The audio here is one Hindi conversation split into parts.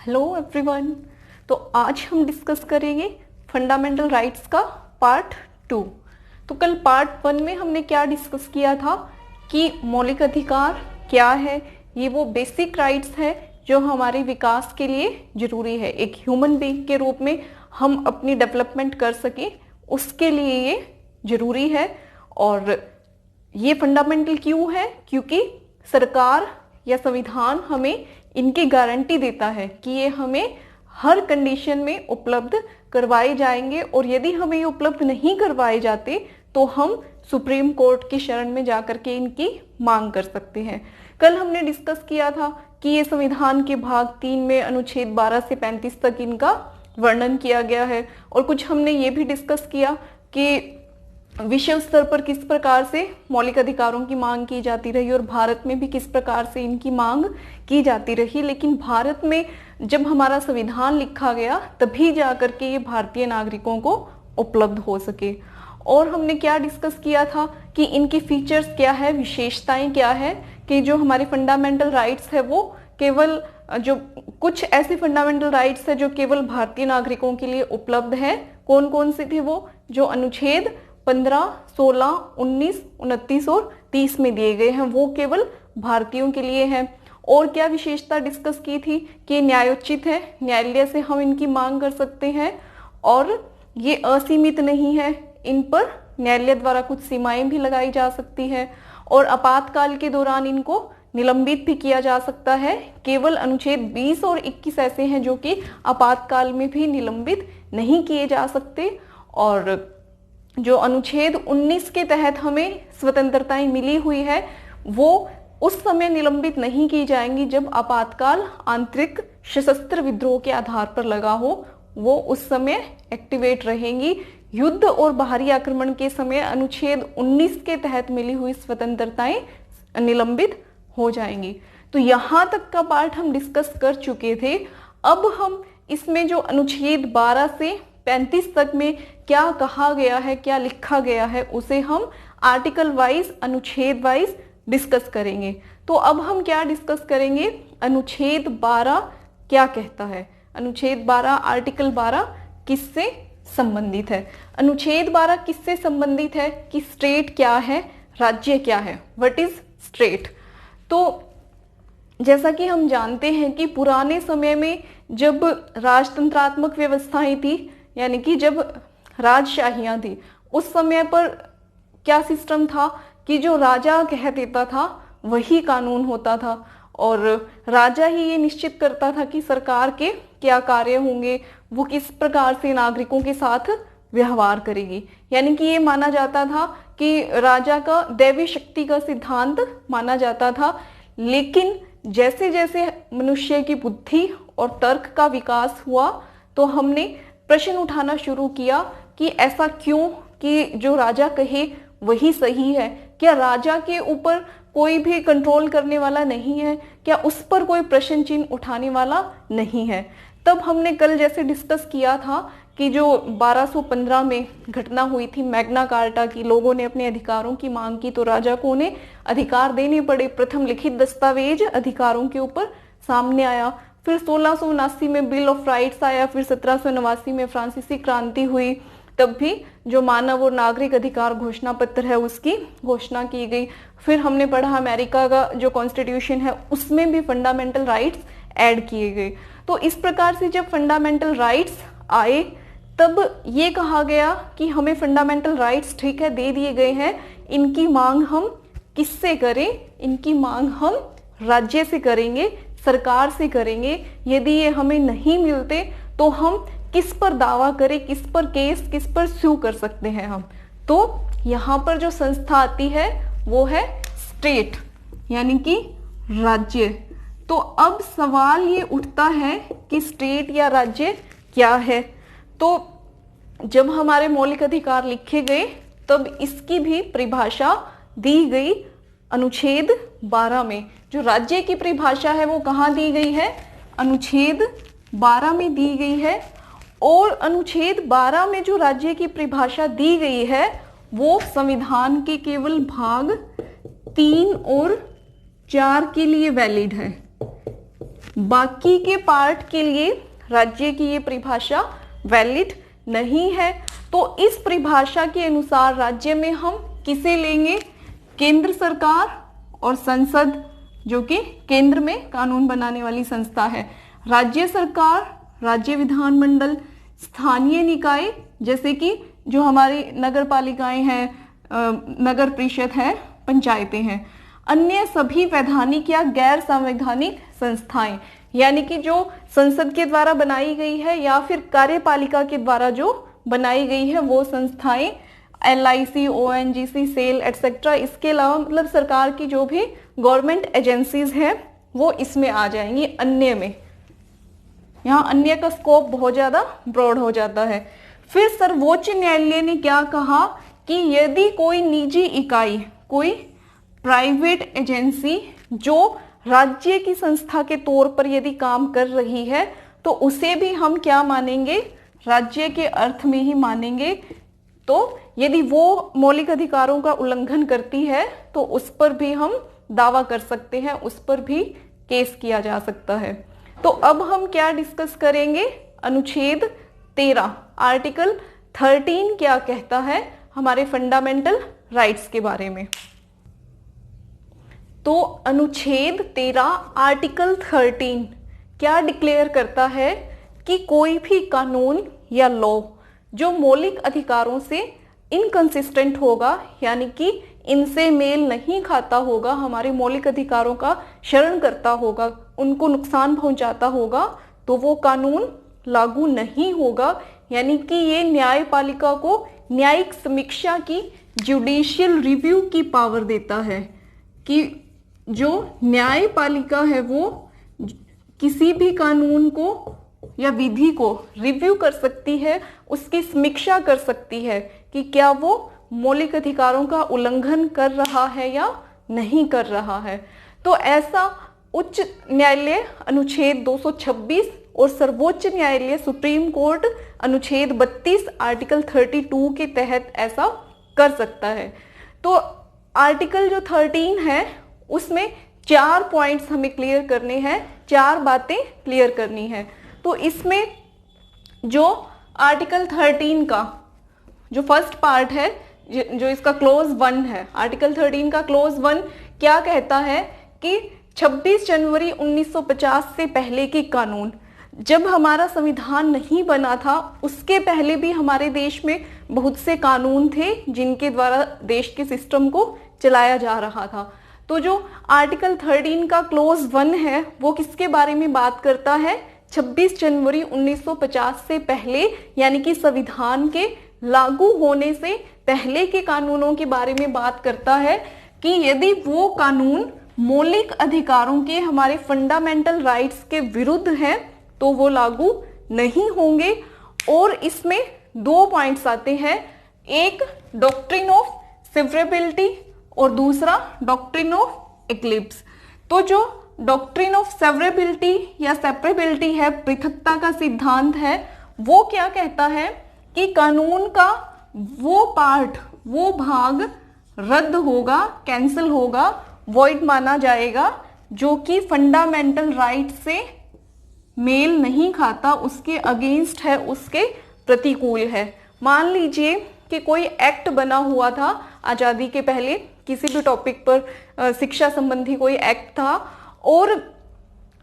Hello everyone. तो आज हम डिस्कस करेंगे फंडामेंटल राइट्स का पार्ट 2। तो कल पार्ट 1 में हमने क्या डिस्कस किया था कि मौलिक अधिकार क्या है। ये वो बेसिक राइट्स है जो हमारे विकास के लिए जरूरी है। एक ह्यूमन बीइंग के रूप में हम अपनी डेवलपमेंट कर सकें उसके लिए ये जरूरी है। और ये फंडामेंटल क्यों है? क्योंकि सरकार या संविधान हमें इनकी गारंटी देता है कि ये हमें हर कंडीशन में उपलब्ध करवाए जाएंगे, और यदि हमें ये उपलब्ध नहीं करवाए जाते तो हम सुप्रीम कोर्ट की शरण में जाकर के इनकी मांग कर सकते हैं। कल हमने डिस्कस किया था कि ये संविधान के भाग 3 में अनुच्छेद 12 से 35 तक इनका वर्णन किया गया है। और कुछ हमने ये भी डिस्कस किया कि विश्व स्तर पर किस प्रकार से मौलिक अधिकारों की मांग की जाती रही और भारत में भी किस प्रकार से इनकी मांग की जाती रही। लेकिन भारत में जब हमारा संविधान लिखा गया तभी जाकर के ये भारतीय नागरिकों को उपलब्ध हो सके। और हमने क्या डिस्कस किया था कि इनकी फीचर्स क्या है, विशेषताएं क्या है, कि जो हमारे फंडामेंटल राइट्स है वो केवल जो कुछ ऐसे फंडामेंटल राइट्स है जो केवल भारतीय नागरिकों के लिए उपलब्ध है। कौन कौन से थे वो? जो अनुच्छेद 15, 16, 19, 29 और 30 में दिए गए हैं वो केवल भारतीयों के लिए हैं। और क्या विशेषता डिस्कस की थी कि न्यायोचित है, न्यायालय से हम इनकी मांग कर सकते हैं और ये असीमित नहीं है, इन पर न्यायालय द्वारा कुछ सीमाएं भी लगाई जा सकती है। और आपातकाल के दौरान इनको निलंबित भी किया जा सकता है। केवल अनुच्छेद 20 और 21 ऐसे हैं जो कि आपातकाल में भी निलंबित नहीं किए जा सकते। और जो अनुच्छेद 19 के तहत हमें स्वतंत्रताएं मिली हुई है वो उस समय निलंबित नहीं की जाएंगी जब आपातकाल आंतरिक सशस्त्र विद्रोह के आधार पर लगा हो, वो उस समय एक्टिवेट रहेंगी। युद्ध और बाहरी आक्रमण के समय अनुच्छेद 19 के तहत मिली हुई स्वतंत्रताएं निलंबित हो जाएंगी। तो यहाँ तक का पार्ट हम डिस्कस कर चुके थे। अब हम इसमें जो अनुच्छेद 12 से 35 तक में क्या कहा गया है, क्या लिखा गया है, उसे हम आर्टिकल वाइज, अनुच्छेद वाइज डिस्कस करेंगे। तो अब हम क्या डिस्कस करेंगे? अनुच्छेद 12 क्या कहता है? अनुच्छेद 12, आर्टिकल 12 किससे संबंधित है? अनुच्छेद 12 किससे संबंधित है कि स्टेट क्या है, राज्य क्या है, व्हाट इज स्टेट। तो जैसा कि हम जानते हैं कि पुराने समय में जब राजतंत्रात्मक व्यवस्थाएं थी, यानी कि जब राजशाहियां थी, उस समय पर क्या सिस्टम था कि जो राजा कह देता था वही कानून होता था और राजा ही ये निश्चित करता था कि सरकार के क्या कार्य होंगे, वो किस प्रकार से नागरिकों के साथ व्यवहार करेगी। यानी कि ये माना जाता था कि राजा का दैवी शक्ति का सिद्धांत माना जाता था। लेकिन जैसे जैसे मनुष्य की बुद्धि और तर्क का विकास हुआ तो हमने प्रश्न उठाना शुरू किया कि ऐसा क्यों कि जो राजा कहे वही सही है? क्या राजा के ऊपर कोई भी कंट्रोल करने वाला नहीं है? क्या उस पर कोई प्रश्न चिन्ह उठाने वाला नहीं है? तब हमने कल जैसे डिस्कस किया था कि जो 1215 में घटना हुई थी मैग्ना कार्टा की, लोगों ने अपने अधिकारों की मांग की तो राजा को उन्हें अधिकार देने पड़े। प्रथम लिखित दस्तावेज अधिकारों के ऊपर सामने आया। फिर 1679 में बिल ऑफ राइट्स आया। फिर 1789 में फ्रांसीसी क्रांति हुई, तब भी जो मानव और नागरिक अधिकार घोषणा पत्र है उसकी घोषणा की गई। फिर हमने पढ़ा अमेरिका का जो कॉन्स्टिट्यूशन है उसमें भी फंडामेंटल राइट्स ऐड किए गए। तो इस प्रकार से जब फंडामेंटल राइट्स आए तब ये कहा गया कि हमें फंडामेंटल राइट्स ठीक है दे दिए गए हैं, इनकी मांग हम किससे करें? इनकी मांग हम राज्य से करेंगे, सरकार से करेंगे। यदि ये हमें नहीं मिलते तो हम किस पर दावा करें, किस पर केस, किस पर सू कर सकते हैं हम? तो यहाँ पर जो संस्था आती है वो है स्टेट, यानी कि राज्य। तो अब सवाल ये उठता है कि स्टेट या राज्य क्या है। तो जब हमारे मौलिक अधिकार लिखे गए तब इसकी भी परिभाषा दी गई अनुच्छेद 12 में। जो राज्य की परिभाषा है वो कहाँ दी गई है? अनुच्छेद 12 में दी गई है। और अनुच्छेद 12 में जो राज्य की परिभाषा दी गई है वो संविधान के केवल भाग 3 और 4 के लिए वैलिड है। बाकी के पार्ट के लिए राज्य की ये परिभाषा वैलिड नहीं है। तो इस परिभाषा के अनुसार राज्य में हम किसे लेंगे? केंद्र सरकार और संसद, जो कि केंद्र में कानून बनाने वाली संस्था है। राज्य सरकार, राज्य विधानमंडल, स्थानीय निकाय जैसे कि जो हमारी नगर पालिकाएं हैं, नगर परिषद है, पंचायतें हैं। अन्य सभी वैधानिक या गैर संवैधानिक संस्थाएं, यानी कि जो संसद के द्वारा बनाई गई है या फिर कार्यपालिका के द्वारा जो बनाई गई है वो संस्थाएं, LIC, ONGC, सेल एटसेट्रा। इसके अलावा मतलब सरकार की जो भी गवर्नमेंट एजेंसीज हैं वो इसमें आ जाएंगी अन्य में। यहाँ अन्य का स्कोप बहुत ज्यादा ब्रॉड हो जाता है। फिर सर्वोच्च न्यायालय ने क्या कहा कि यदि कोई निजी इकाई, कोई प्राइवेट एजेंसी जो राज्य की संस्था के तौर पर यदि काम कर रही है तो उसे भी हम क्या मानेंगे? राज्य के अर्थ में ही मानेंगे। तो यदि वो मौलिक अधिकारों का उल्लंघन करती है तो उस पर भी हम दावा कर सकते हैं, उस पर भी केस किया जा सकता है। तो अब हम क्या डिस्कस करेंगे? अनुच्छेद 13, आर्टिकल 13 क्या कहता है हमारे फंडामेंटल राइट्स के बारे में। तो अनुच्छेद 13 आर्टिकल 13 क्या डिक्लेयर करता है कि कोई भी कानून या लॉ जो मौलिक अधिकारों से इनकंसिस्टेंट होगा, यानी कि इनसे मेल नहीं खाता होगा, हमारे मौलिक अधिकारों का शरण करता होगा, उनको नुकसान पहुंचाता होगा, तो वो कानून लागू नहीं होगा। यानी कि ये न्यायपालिका को न्यायिक समीक्षा की, जुडिशियल रिव्यू की पावर देता है कि जो न्यायपालिका है वो किसी भी कानून को या विधि को रिव्यू कर सकती है, उसकी समीक्षा कर सकती है कि क्या वो मौलिक अधिकारों का उल्लंघन कर रहा है या नहीं कर रहा है। तो ऐसा उच्च न्यायालय अनुच्छेद 226 और सर्वोच्च न्यायालय सुप्रीम कोर्ट अनुच्छेद 32 आर्टिकल 32 के तहत ऐसा कर सकता है। तो आर्टिकल जो 13 है उसमें 4 पॉइंट्स हमें क्लियर करने हैं, 4 बातें क्लियर करनी है। तो इसमें जो आर्टिकल 13 का जो फर्स्ट पार्ट है, जो इसका क्लोज 1 है, आर्टिकल 13 का क्लोज 1 क्या कहता है कि 26 जनवरी 1950 से पहले के कानून, जब हमारा संविधान नहीं बना था उसके पहले भी हमारे देश में बहुत से कानून थे जिनके द्वारा देश के सिस्टम को चलाया जा रहा था। तो जो आर्टिकल 13 का क्लोज 1 है वो किसके बारे में बात करता है? 26 जनवरी 1950 से पहले, यानी कि संविधान के लागू होने से पहले के कानूनों के बारे में बात करता है कि यदि वो कानून मौलिक अधिकारों के, हमारे फंडामेंटल राइट्स के विरुद्ध हैं तो वो लागू नहीं होंगे। और इसमें 2 पॉइंट्स आते हैं, एक डॉक्ट्रिन ऑफ सेवरेबिलिटी और दूसरा डॉक्ट्रिन ऑफ एक्लिप्स। तो जो डॉक्ट्रिन ऑफ सेवरेबिलिटी या सेपरेबिलिटी है, पृथकता का सिद्धांत है, वो क्या कहता है कि कानून का वो पार्ट, वो भाग रद्द होगा, कैंसिल होगा, वॉइड माना जाएगा जो कि फंडामेंटल राइट से मेल नहीं खाता, उसके अगेंस्ट है, उसके प्रतिकूल है। मान लीजिए कि कोई एक्ट बना हुआ था आज़ादी के पहले, किसी भी टॉपिक पर शिक्षा संबंधी कोई एक्ट था, और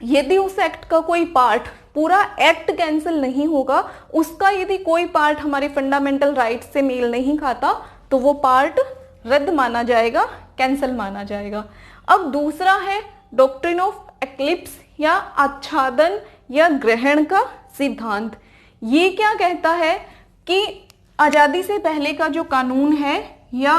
यदि उस एक्ट का कोई पार्ट, पूरा एक्ट कैंसिल नहीं होगा, उसका यदि कोई पार्ट हमारे फंडामेंटल राइट से मेल नहीं खाता तो वो पार्ट रद्द माना जाएगा, कैंसिल माना जाएगा। अब दूसरा है डॉक्ट्रिन ऑफ एक्लिप्स या आच्छादन या ग्रहण का सिद्धांत। ये क्या कहता है कि आज़ादी से पहले का जो कानून है या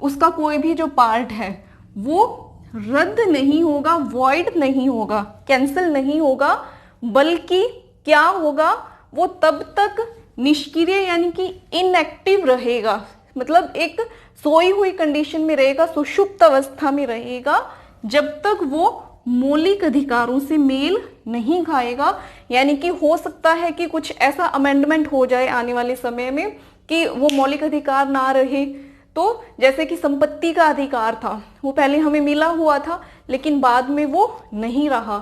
उसका कोई भी जो पार्ट है वो रद्द नहीं होगा, वॉइड नहीं होगा, कैंसिल नहीं होगा, बल्कि क्या होगा, वो तब तक निष्क्रिय यानी कि इनएक्टिव रहेगा, मतलब एक सोई हुई कंडीशन में रहेगा, सुषुप्त अवस्था में रहेगा, जब तक वो मौलिक अधिकारों से मेल नहीं खाएगा। यानी कि हो सकता है कि कुछ ऐसा अमेंडमेंट हो जाए आने वाले समय में कि वो मौलिक अधिकार ना रहे। तो जैसे कि संपत्ति का अधिकार था, वो पहले हमें मिला हुआ था लेकिन बाद में वो नहीं रहा,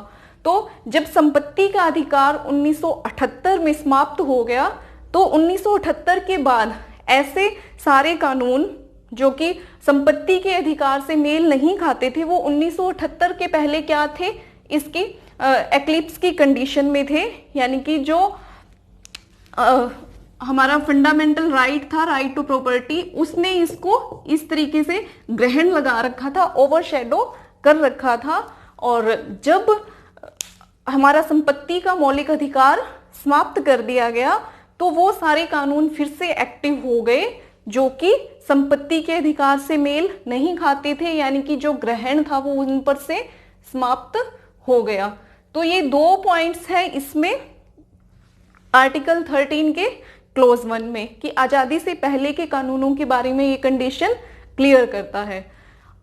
तो जब संपत्ति का अधिकार 1978 में समाप्त हो गया, तो 1978 के बाद ऐसे सारे कानून जो कि संपत्ति के अधिकार से मेल नहीं खाते थे, वो 1978 के पहले क्या थे, इसकी एक्लिप्स की कंडीशन में थे। यानी कि जो हमारा फंडामेंटल राइट था, राइट टू प्रॉपर्टी, उसने इसको इस तरीके से ग्रहण लगा रखा था, ओवरशैडो कर रखा था। और जब हमारा संपत्ति का मौलिक अधिकार समाप्त कर दिया गया, तो वो सारे कानून फिर से एक्टिव हो गए जो कि संपत्ति के अधिकार से मेल नहीं खाते थे, यानी कि जो ग्रहण था वो उन पर से समाप्त हो गया। तो ये 2 पॉइंट्स हैं इसमें आर्टिकल 13 के क्लोज 1 में, कि आजादी से पहले के कानूनों के बारे में ये कंडीशन क्लियर करता है।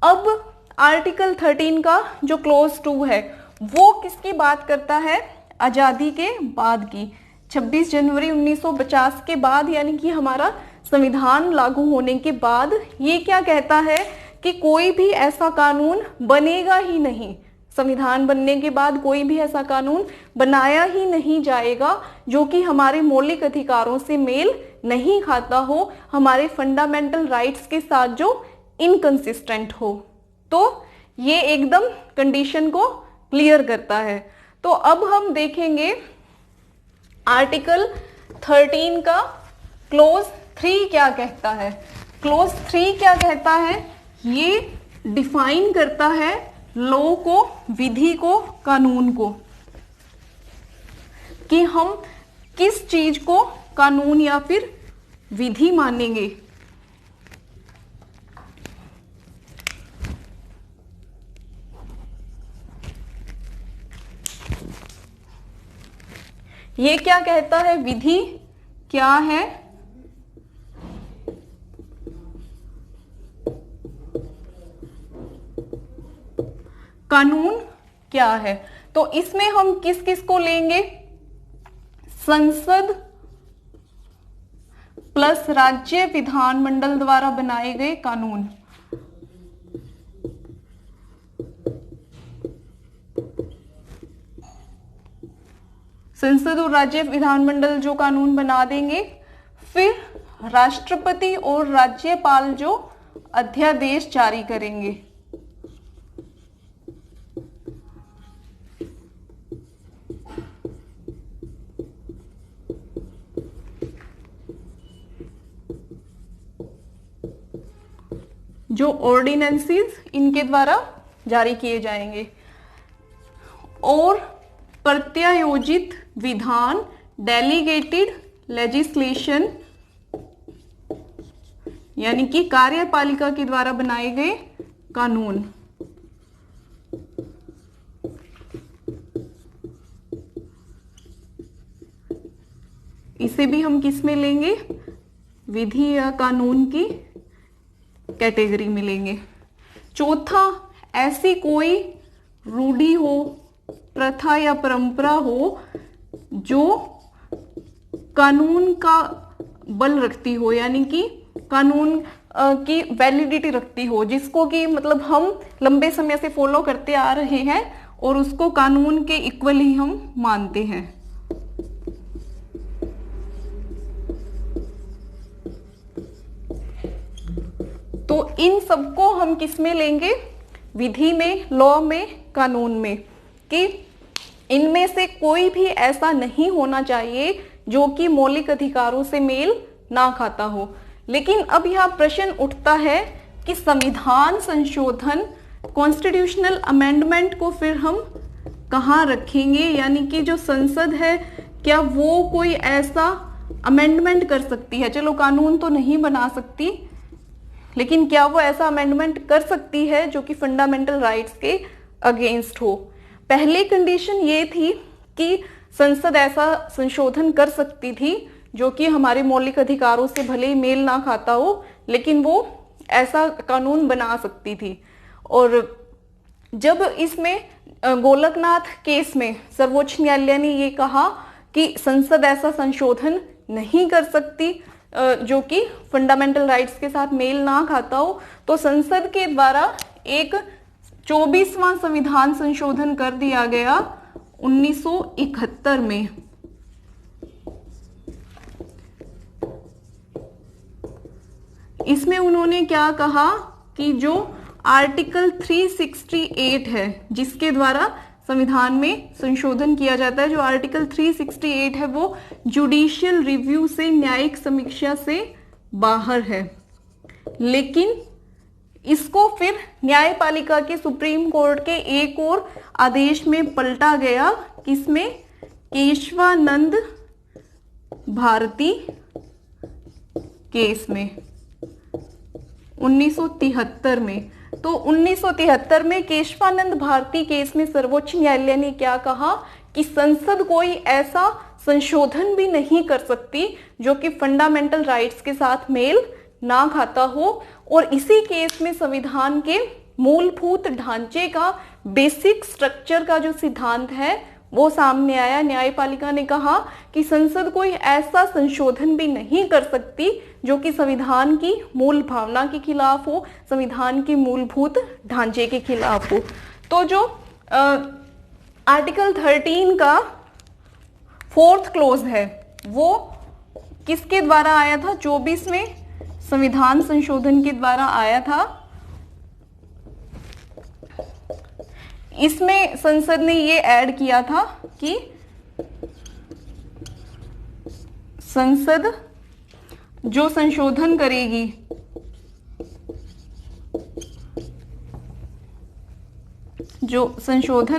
अब आर्टिकल 13 का जो क्लोज 2 है वो किसकी बात करता है, आजादी के बाद की, 26 जनवरी 1950 के बाद, यानी कि हमारा संविधान लागू होने के बाद। ये क्या कहता है कि कोई भी ऐसा कानून बनेगा ही नहीं, संविधान बनने के बाद कोई भी ऐसा कानून बनाया ही नहीं जाएगा जो कि हमारे मौलिक अधिकारों से मेल नहीं खाता हो, हमारे फंडामेंटल राइट्स के साथ जो इनकंसिस्टेंट हो। तो ये एकदम कंडीशन को क्लियर करता है। तो अब हम देखेंगे आर्टिकल 13 का क्लोज 3 क्या कहता है। क्लोज 3 क्या कहता है, ये डिफाइन करता है लॉ को, विधि को, कानून को, कि हम किस चीज को कानून या फिर विधि मानेंगे। ये क्या कहता है, विधि क्या है, कानून क्या है। तो इसमें हम किस किस को लेंगे, संसद प्लस राज्य विधानमंडल द्वारा बनाए गए कानून। संसद और राज्य विधानमंडल जो कानून बना देंगे, फिर राष्ट्रपति और राज्यपाल जो अध्यादेश जारी करेंगे। जो ऑर्डिनेंसेस इनके द्वारा जारी किए जाएंगे। और प्रत्यायोजित विधान, डेलीगेटेड लेजिस्लेशन, यानी कि कार्यपालिका के द्वारा बनाए गए कानून। इसे भी हम किस में लेंगे, विधि या कानून की कैटेगरी में लेंगे। चौथा, ऐसी कोई रूढ़ी हो, प्रथा या परंपरा हो जो कानून का बल रखती हो, यानी कि कानून की वैलिडिटी रखती हो, जिसको कि मतलब हम लंबे समय से फॉलो करते आ रहे हैं और उसको कानून के इक्वल ही हम मानते हैं। तो इन सबको हम किस में लेंगे, विधि में, लॉ में, कानून में, कि इनमें से कोई भी ऐसा नहीं होना चाहिए जो कि मौलिक अधिकारों से मेल ना खाता हो। लेकिन अब यह प्रश्न उठता है कि संविधान संशोधन, कॉन्स्टिट्यूशनल अमेंडमेंट को फिर हम कहाँ रखेंगे, यानी कि जो संसद है क्या वो कोई ऐसा अमेंडमेंट कर सकती है, चलो कानून तो नहीं बना सकती, लेकिन क्या वो ऐसा अमेंडमेंट कर सकती है जो कि फंडामेंटल राइट्स के अगेंस्ट हो। पहले कंडीशन ये थी कि संसद ऐसा संशोधन कर सकती थी जो कि हमारे मौलिक अधिकारों से भले ही मेल ना खाता हो, लेकिन वो ऐसा कानून बना सकती थी। और जब इसमें गोलकनाथ केस में सर्वोच्च न्यायालय ने ये कहा कि संसद ऐसा संशोधन नहीं कर सकती जो कि फंडामेंटल राइट्स के साथ मेल ना खाता हो, तो संसद के द्वारा एक 24वां संविधान संशोधन कर दिया गया 1971 में इसमें उन्होंने क्या कहा कि जो आर्टिकल 368 है जिसके द्वारा संविधान में संशोधन किया जाता है, जो आर्टिकल 368 है वो जुडिशियल रिव्यू से, न्यायिक समीक्षा से बाहर है। लेकिन इसको फिर न्यायपालिका के सुप्रीम कोर्ट के एक और आदेश में पलटा गया, किसमें? केशवानंद भारती केस में 1973 में। तो 1973 में केशवानंद भारती केस में सर्वोच्च न्यायालय ने क्या कहा कि संसद कोई ऐसा संशोधन भी नहीं कर सकती जो कि फंडामेंटल राइट्स के साथ मेल ना खाता हो। और इसी केस में संविधान के मूलभूत ढांचे का, बेसिक स्ट्रक्चर का जो सिद्धांत है वो सामने आया। न्यायपालिका ने कहा कि संसद कोई ऐसा संशोधन भी नहीं कर सकती जो कि संविधान की मूल भावना के खिलाफ हो, संविधान के मूलभूत ढांचे के खिलाफ हो। तो जो आर्टिकल 13 का 4th क्लॉज है वो किसके द्वारा आया था? 24वें संविधान संशोधन के द्वारा आया था। इसमें संसद ने ये ऐड किया था कि संसद जो संशोधन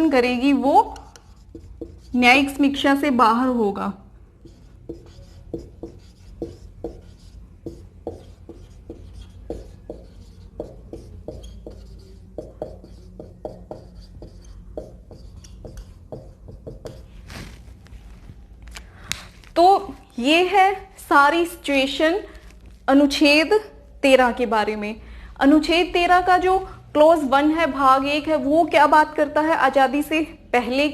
करेगी वो न्यायिक समीक्षा से बाहर होगा। तो ये है सारी सिचुएशन अनुच्छेद 13 के बारे में। अनुच्छेद 13 का जो क्लॉज 1 है, भाग 1 है, वो क्या बात करता है? आज़ादी से पहले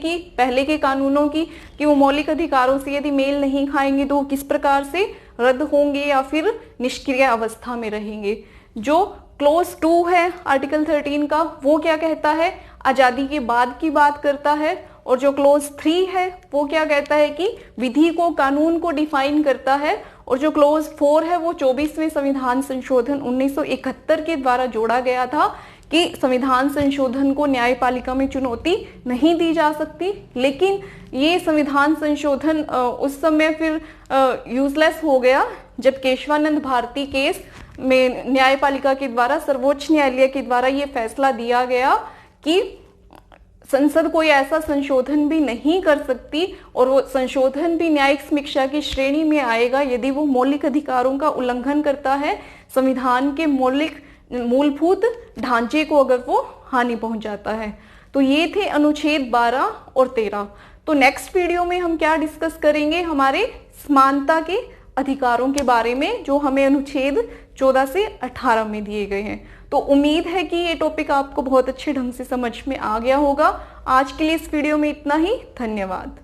के कानूनों की, कि वो मौलिक अधिकारों से यदि मेल नहीं खाएंगे तो किस प्रकार से रद्द होंगे या फिर निष्क्रिय अवस्था में रहेंगे। जो क्लॉज 2 है आर्टिकल 13 का, वो क्या कहता है? आज़ादी के बाद की बात करता है। और जो क्लॉज 3 है वो क्या कहता है कि विधि को, कानून को डिफाइन करता है। और जो क्लॉज 4 है वो 24वें संविधान संशोधन 1971 के द्वारा जोड़ा गया था कि संविधान संशोधन को न्यायपालिका में चुनौती नहीं दी जा सकती। लेकिन ये संविधान संशोधन उस समय फिर यूजलेस हो गया जब केशवानंद भारती केस में न्यायपालिका के द्वारा, सर्वोच्च न्यायालय के द्वारा ये फैसला दिया गया कि संसद कोई ऐसा संशोधन भी नहीं कर सकती और वो संशोधन भी न्यायिक समीक्षा की श्रेणी में आएगा यदि वो मौलिक अधिकारों का उल्लंघन करता है, संविधान के मूलभूत ढांचे को अगर वो हानि पहुंचाता है। तो ये थे अनुच्छेद 12 और 13। तो नेक्स्ट वीडियो में हम क्या डिस्कस करेंगे? हमारे समानता के अधिकारों के बारे में, जो हमें अनुच्छेद 14 से 18 में दिए गए हैं। तो उम्मीद है कि ये टॉपिक आपको बहुत अच्छे ढंग से समझ में आ गया होगा। आज के लिए इस वीडियो में इतना ही। धन्यवाद।